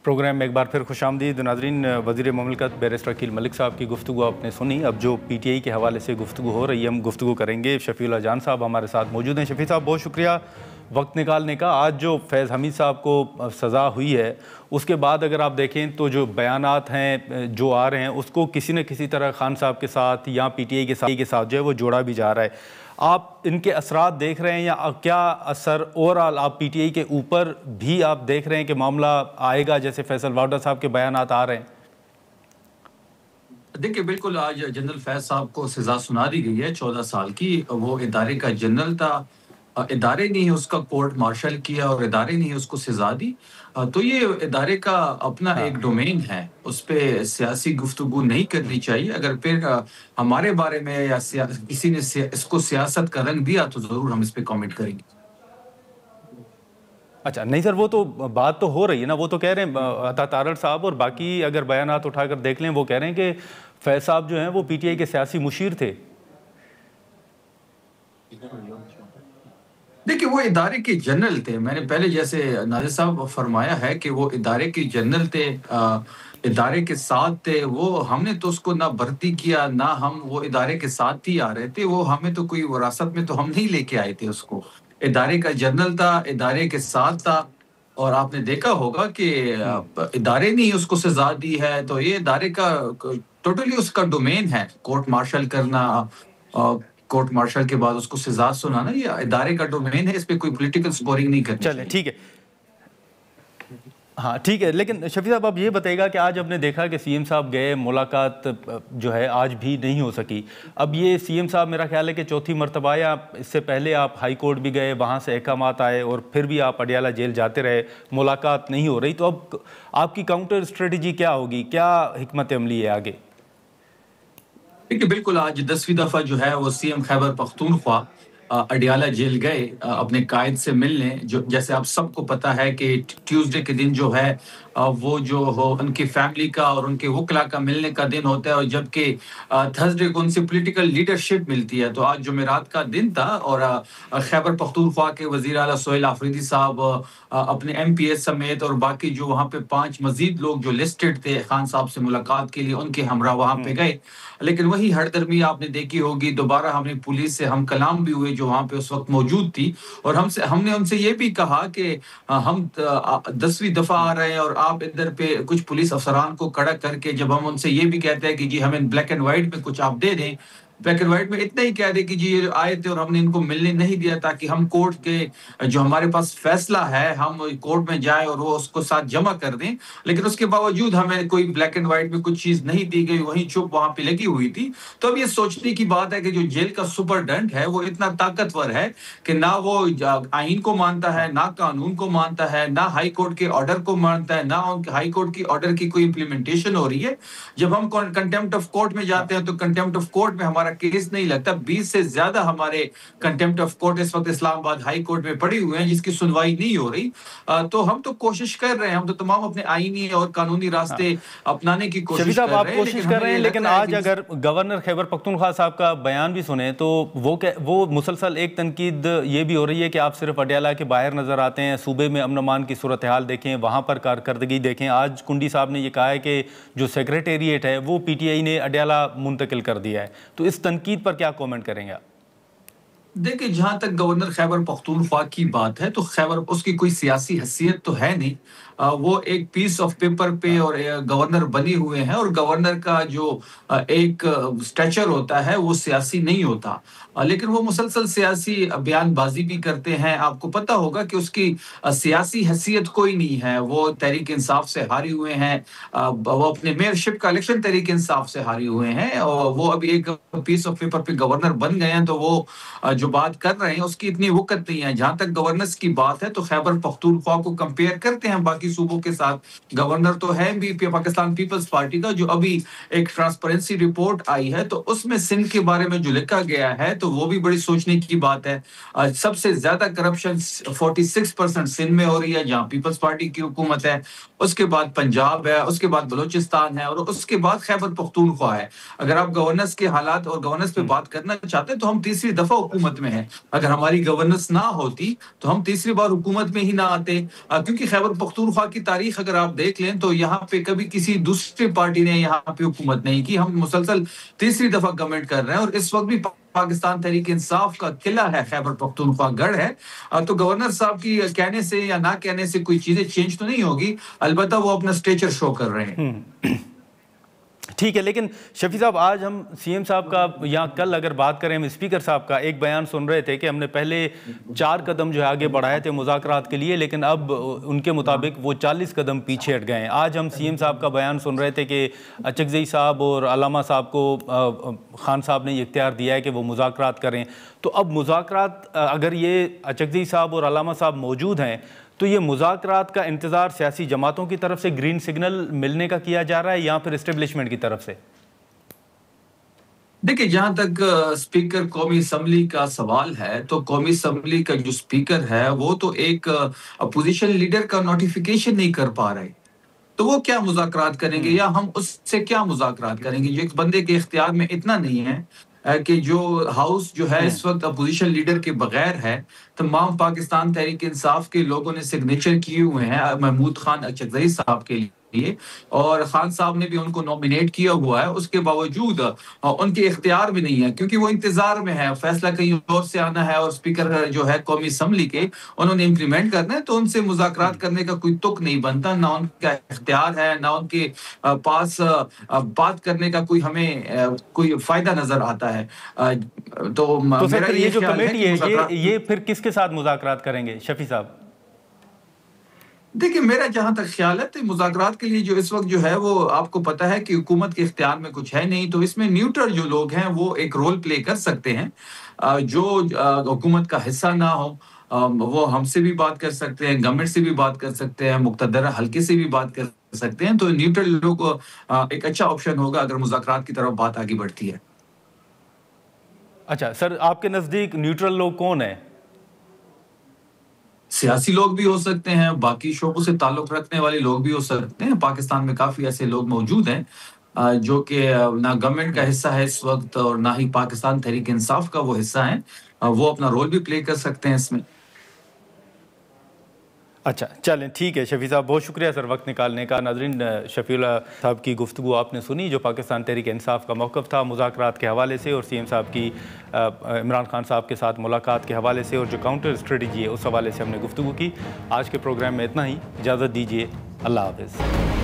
Programme میں ایک بار پھر خوش آمدید ناظرین. وزیر مملکت بیرسٹر عقیل ملک صاحب کی گفتگو آپ نے سنی. اب جو پی ٹی آئی کے حوالے سے گفتگو ہو رہی ہے ہم گفتگو کریں گے. شفیع اللہ جان صاحب ہمارے ساتھ موجود ہیں. شفیع صاحب بہت شکریہ وقت نکالنے کا. آج جو فیض حمید صاحب کو سزا ہوئی ہے اس کے بعد اگر آپ دیکھیں تو جو بیانات ہیں جو آ رہے ہیں اس کو کسی نہ کسی طرح خان صاحب کے ساتھ یا پی ٹی آئی کے ساتھ جو ہے وہ جوڑا بھی جا رہا ہے. آپ ان کے اثرات دیکھ رہے ہیں یا کیا اثر اوورآل آپ پی ٹی آئی کے اوپر بھی آپ دیکھ رہے ہیں کہ معاملہ آئے گا جیسے فیصل واڈا صاحب کے بیانات آ رہے ہیں؟ دیکھیں بالکل آج جنرل فیض صاحب کو سزا سنا دی گئی ہے 14 سال کی. وہ ادارے کا جنرل تھا, ادارے نے اس کا کورٹ مارشل کیا اور ادارے نے اس کو سزا دی. تو یہ ادارے کا اپنا ایک ڈومین ہے, اس پہ سیاسی گفتگو نہیں کرنی چاہیے. اگر پھر ہمارے بارے میں یا کسی نے اس کو سیاست کا رنگ دیا تو ضرور ہم اس پہ کامنٹ کریں گے. اچھا نہیں سر, وہ تو بات تو ہو رہی ہے نا, وہ تو کہہ رہے ہیں عطا تارڑ صاحب اور باقی اگر بیانات اٹھا کر دیکھ لیں وہ کہہ رہے ہیں کہ فیض صاحب جو ہیں وہ پی ٹی آئی کے سیاسی مشیر تھے. دیکھیں وہ ادارے کے جنرل تھے. میں نے پہلے جیسے ناظر صاحب فرمایا ہے کہ وہ ادارے کے جنرل تھے, ادارے کے ساتھ تھے. وہ ہم نے تو اس کو نہ بھرتی کیا نہ ہم وہ ادارے کے ساتھ ہی آ رہے تھے. وہ ہمیں تو کوئی وراثت میں تو ہم نہیں لے کے آئے تھے اس کو. ادارے کا جنرل تھا, ادارے کے ساتھ تھا, اور آپ نے دیکھا ہوگا کہ ادارے نے اس کو سزا دی ہے. تو یہ ادارے کا ٹوٹلی اس کا ڈومین ہے, کورٹ مارشل کرنا, کورٹ مارشل کے بعد اس کو سزا سنانا, یہ ادارے کا ڈومین ہے. اس پہ کوئی پولیٹیکل سکورنگ نہیں کرنی چلیں ٹھیک ہے. ہاں ٹھیک ہے, لیکن شفیع صاحب آپ یہ بتائیے گا کہ آج ہم نے دیکھا کہ سی ایم صاحب گئے, ملاقات جو ہے آج بھی نہیں ہو سکی. اب یہ سی ایم صاحب میرا خیال ہے کہ چوتھی مرتبہ یا اس سے پہلے آپ ہائی کورٹ بھی گئے, وہاں سے احکامات آئے اور پھر بھی آپ اڈیالہ جیل جاتے رہے, ملاقات نہیں ہو رہی. تو اب آپ کی کاؤنٹر اسٹریٹجی کیا ہوگی, کیا حکمت عملی ہے آگے؟ دیکھیں بالکل آج 10ویں دفعہ جو ہے وہ C M Khyber Pakhtunkhwa Adiala jail گئے اپنے قائد سے ملنے. جو جیسے آپ سب کو پتا ہے کہ ٹیوزڈے کے دن جو ہے وہ جو ہو ان کی فیملی کا اور ان کے وکلا کا ملنے کا دن ہوتا ہے, اور جبکہ تھرسڈے کو ان سے پولیٹیکل لیڈرشپ ملتی ہے. تو آج جمعرات کا دن تھا اور خیبر پختونخوا کے وزیر اعلیٰ سہیل آفریدی صاحب اپنے ایم پی ایس سمیت اور باقی جو وہاں پہ 5 مزید لوگ جو لسٹڈ تھے خان صاحب سے ملاقات کے لیے, ان کے ہمراہ وہاں پہ گئے. لیکن وہی ہر درمی آپ نے دیکھی ہوگی, دوبارہ ہم نے پولیس سے ہم کلام بھی ہوئے جو وہاں پہ اس وقت موجود تھی, اور ہم نے ان سے یہ بھی کہا کہ ہم 10ویں دفعہ آ رہے ہیں اور آپ ادھر پہ کچھ پولیس افسران کو کڑا کر کے, جب ہم ان سے یہ بھی کہتے ہیں کہ جی ہمیں بلیک اینڈ وائٹ میں کچھ آپ دے دیں, بلیک اینڈ وائٹ میں اتنا ہی کہہ دے کہ جی یہ آئے تھے اور ہم نے ان کو ملنے نہیں دیا تاکہ ہم کورٹ کے جو ہمارے پاس فیصلہ ہے ہم کورٹ میں جائیں اور وہ اس کو ساتھ جمع کر دیں. لیکن اس کے باوجود ہمیں کوئی بلیک اینڈ وائٹ میں کچھ چیز نہیں دی گئی, وہیں چپ وہاں پہ لگی ہوئی تھی. تو اب یہ سوچنے کی بات ہے کہ جو جیل کا سپرڈنٹ ہے وہ اتنا طاقتور ہے کہ نہ وہ آئین کو مانتا ہے, نہ قانون کو مانتا ہے, نہ ہائی کورٹ کے آرڈر کو مانتا ہے, نہ ہائی کورٹ کی آرڈر کی کوئی امپلیمنٹیشن ہو رہی ہے. جب ہم کنٹیمپٹ آف کورٹ میں جاتے ہیں تو کنٹیمپٹ آف کورٹ میں ہمارا کیس نہیں لگتا. 20 سے زیادہ ہمارے کنٹیمپٹ آف کورٹ اس وقت اسلام آباد ہائی کورٹ میں پڑی ہوئے ہیں جس کی سنوائی نہیں ہو رہی. تو ہم تو کوشش کر رہے ہیں, ہم تو تمام اپنے آئینی اور قانونی راستے اپنانے کی کوشش کر رہے ہیں. آپ کوشش کر رہے ہیں, لیکن آج اگر گورنر خیبر پختونخوا صاحب کا بیان بھی سنیں تو وہ مسلسل ایک تنقید یہ بھی ہو رہی ہے کہ آپ صرف اڈیالہ کے باہر نظر آتے ہیں, صوبے میں امن امان کی صورتحال دیکھیں, وہاں پر کارکردگی دیکھیں. آج کنڈی صاحب نے یہ کہا ہے کہ جو سیکریٹریٹ ہے وہ پی ٹی آئی نے اڈیالہ منتقل کر دیا ہے. تو اس تنقید پر کیا کومنٹ کریں گے آپ؟ دیکھیں جہاں تک گورنر خیبر پختونخوا کی بات ہے تو خیبر اس کی کوئی سیاسی حیثیت تو ہے نہیں. وہ ایک پیس آف پیپر پہ اور گورنر بنے ہوئے ہیں, اور گورنر کا جو ایک سٹیچر ہوتا ہے وہ سیاسی نہیں ہوتا, لیکن وہ مسلسل سیاسی بیان بازی بھی کرتے ہیں. آپ کو پتہ ہوگا کہ اس کی سیاسی حیثیت کوئی نہیں ہے. وہ تحریک انصاف سے ہاری ہوئے ہیں, وہ اپنے میئرشپ کا الیکشن تحریک انصاف سے ہاری ہوئے ہیں, اور وہ ابھی ایک پیس آف پیپر پہ گورنر بن گئے ہیں. تو وہ جو بات کر رہے ہیں اس کی اتنی وقت نہیں ہے. جہاں تک گورننس کی بات ہے تو خیبر پختونخوا کو کمپیئر کرتے ہیں باقی صوبوں کے ساتھ. گورنر تو ہے بھی پاکستان پیپلز پارٹی کا, جو ابھی ایک ٹرانسپیرنسی رپورٹ آئی ہے تو اس میں سندھ کے بارے میں جو لکھا گیا ہے تو وہ بھی بڑی سوچنے کی بات ہے. سب سے زیادہ کرپشن 46% سندھ میں ہو رہی ہے جہاں پیپلز پارٹی کی حکومت ہے, اس کے بعد پنجاب ہے, اس کے بعد بلوچستان ہے, اور اس کے بعد خیبر پختونخوا ہے. اگر آپ گورننس کے حالات اور گورننس پہ بات کرنا چاہتے ہیں تو ہم تیسری دفعہ حکومت میں ہیں. اگر ہماری گورننس نہ ہوتی تو ہم تیسری بار حکومت میں ہی نہ آتے, کیونکہ خیبر پختونخوا پختونخوا کی تاریخ اگر آپ دیکھ لیں تو یہاں پہ کبھی کسی دوسری پارٹی نے یہاں پہ حکومت نہیں کی. ہم مسلسل تیسری دفعہ گورنمنٹ کر رہے ہیں اور اس وقت بھی پاکستان تحریک انصاف کا قلعہ ہے خیبر پختونخوا گڑھ ہے. تو گورنر صاحب کی کہنے سے یا نہ کہنے سے کوئی چیزیں چینج تو نہیں ہوگی, البتہ وہ اپنا اسٹیچر شو کر رہے ہیں. ٹھیک ہے, لیکن شفیع صاحب آج ہم سی ایم صاحب کا یا کل اگر بات کریں ہم اسپیکر صاحب کا ایک بیان سن رہے تھے کہ ہم نے پہلے 4 قدم جو ہے آگے بڑھائے تھے مذاکرات کے لیے, لیکن اب ان کے مطابق وہ 40 قدم پیچھے ہٹ گئے ہیں. آج ہم سی ایم صاحب کا بیان سن رہے تھے کہ اچکزئی صاحب اور علامہ صاحب کو خان صاحب نے یہ اختیار دیا ہے کہ وہ مذاکرات کریں. تو اب مذاکرات اگر یہ اچکزئی صاحب اور علامہ صاحب موجود ہیں تو یہ مذاکرات کا انتظار سیاسی جماعتوں کی طرف سے گرین سگنل ملنے کا کیا جا رہا ہے یا پھر اسٹیبلشمنٹ کی طرف سے؟ دیکھیں, جہاں تک اسپیکر قومی اسمبلی کا سوال ہے تو قومی اسمبلی کا جو اسپیکر ہے وہ تو ایک اپوزیشن لیڈر کا نوٹیفیکیشن نہیں کر پا رہے, تو وہ کیا مذاکرات کریں گے یا ہم اس سے کیا مذاکرات کریں گے. جو ایک بندے کے اختیار میں اتنا نہیں ہے کہ جو ہاؤس جو ہے اس وقت اپوزیشن لیڈر کے بغیر ہے. تمام پاکستان تحریک انصاف کے لوگوں نے سگنیچر کیے ہوئے ہیں محمود خان اچکزئی صاحب کے لیے, اور خان صاحب نے بھی ان کو نومینیٹ کیا ہوا ہے. اس کے باوجود ان کے اختیار میں نہیں ہے کیونکہ وہ انتظار میں ہے, فیصلہ کہیں اور سے آنا ہے اور اسپیکر جو ہے قومی اسمبلی کے انہوں نے امپلیمنٹ کرنا ہے, تو ان سے مذاکرات کرنے کا کوئی تک نہیں بنتا, نہ ان کا اختیار ہے نہ ان کے پاس بات کرنے کا کوئی ہمیں کوئی فائدہ نظر آتا ہے. تو میرا یہ جو کمیٹی ہے یہ پھر کس کے ساتھ مذاکرات کریں گے شفیع صاحب؟ دیکھیں, میرا جہاں تک خیال ہے مذاکرات کے لیے جو اس وقت جو ہے وہ آپ کو پتا ہے کہ حکومت کے اختیار میں کچھ ہے نہیں, تو اس میں نیوٹرل جو لوگ ہیں وہ ایک رول پلے کر سکتے ہیں. جو حکومت کا حصہ نہ ہو وہ ہم سے بھی بات کر سکتے ہیں, گورنمنٹ سے بھی بات کر سکتے ہیں, مقتدرہ حلقے سے بھی بات کر سکتے ہیں. تو نیوٹرل لوگ ایک اچھا آپشن ہوگا اگر مذاکرات کی طرف بات آگے بڑھتی ہے. اچھا سر, آپ کے نزدیک نیوٹرل لوگ کون ہیں؟ سیاسی لوگ بھی ہو سکتے ہیں, باقی شعبوں سے تعلق رکھنے والے لوگ بھی ہو سکتے ہیں. پاکستان میں کافی ایسے لوگ موجود ہیں جو کہ نہ گورنمنٹ کا حصہ ہے اس وقت اور نہ ہی پاکستان تحریک انصاف کا وہ حصہ ہیں, وہ اپنا رول بھی پلے کر سکتے ہیں اس میں. اچھا چلیں ٹھیک ہے شفیع صاحب, بہت شکریہ سر وقت نکالنے کا. ناظرین, شفیع اللہ صاحب کی گفتگو آپ نے سنی جو پاکستان تحریک انصاف کا موقف تھا مذاکرات کے حوالے سے, اور سی ایم صاحب کی عمران خان صاحب کے ساتھ ملاقات کے حوالے سے, اور جو کاؤنٹر اسٹریٹجی ہے اس حوالے سے ہم نے گفتگو کی. آج کے پروگرام میں اتنا ہی, اجازت دیجیے, اللہ حافظ.